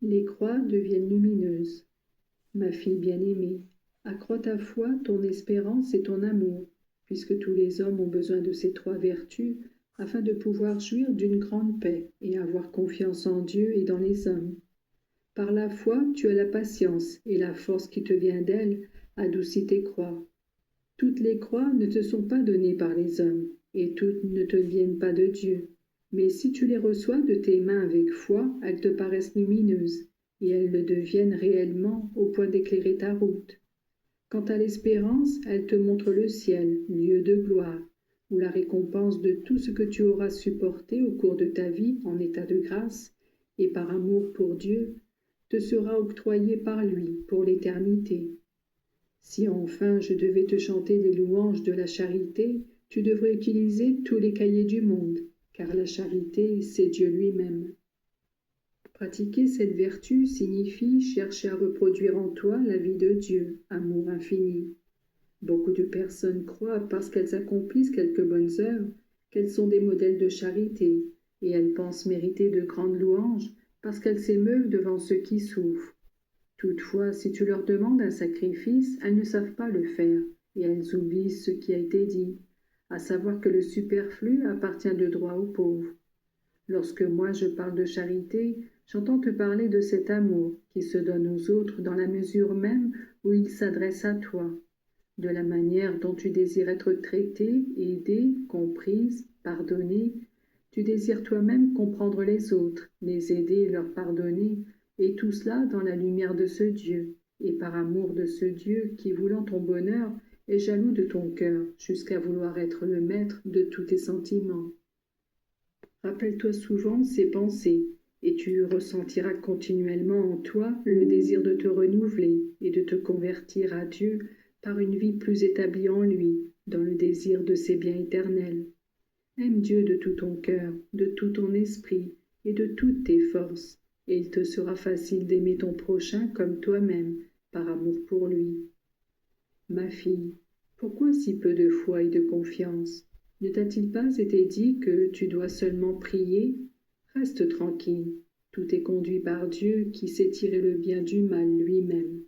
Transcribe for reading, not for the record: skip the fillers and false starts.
Les croix deviennent lumineuses. Ma fille bien-aimée, accrois ta foi, ton espérance et ton amour, puisque tous les hommes ont besoin de ces trois vertus afin de pouvoir jouir d'une grande paix et avoir confiance en Dieu et dans les hommes. Par la foi, tu as la patience et la force qui te vient d'elle adoucit tes croix. Toutes les croix ne te sont pas données par les hommes, et toutes ne te viennent pas de Dieu. Mais si tu les reçois de tes mains avec foi, elles te paraissent lumineuses, et elles le deviennent réellement au point d'éclairer ta route. Quant à l'espérance, elle te montre le ciel, lieu de gloire, où la récompense de tout ce que tu auras supporté au cours de ta vie en état de grâce, et par amour pour Dieu, te sera octroyée par lui pour l'éternité. Si enfin je devais te chanter les louanges de la charité, tu devrais utiliser tous les cahiers du monde, car la charité, c'est Dieu lui-même. Pratiquer cette vertu signifie chercher à reproduire en toi la vie de Dieu, amour infini. Beaucoup de personnes croient, parce qu'elles accomplissent quelques bonnes œuvres, qu'elles sont des modèles de charité, et elles pensent mériter de grandes louanges parce qu'elles s'émeuvent devant ceux qui souffrent. Toutefois, si tu leur demandes un sacrifice, elles ne savent pas le faire, et elles oublient ce qui a été dit, à savoir que le superflu appartient de droit aux pauvres. Lorsque moi je parle de charité, j'entends te parler de cet amour qui se donne aux autres dans la mesure même où il s'adresse à toi, de la manière dont tu désires être traitée, aidée, comprise, pardonnée. Tu désires toi-même comprendre les autres, les aider et leur pardonner, et tout cela dans la lumière de ce Dieu, et par amour de ce Dieu qui, voulant ton bonheur, est jaloux de ton cœur, jusqu'à vouloir être le maître de tous tes sentiments. Rappelle-toi souvent ces pensées, et tu ressentiras continuellement en toi le désir de te renouveler et de te convertir à Dieu par une vie plus établie en lui, dans le désir de ses biens éternels. Aime Dieu de tout ton cœur, de tout ton esprit et de toutes tes forces, et il te sera facile d'aimer ton prochain comme toi-même, par amour pour lui. Ma fille, pourquoi si peu de foi et de confiance? Ne t'a-t-il pas été dit que tu dois seulement prier? Reste tranquille, tout est conduit par Dieu qui sait tirer le bien du mal lui-même.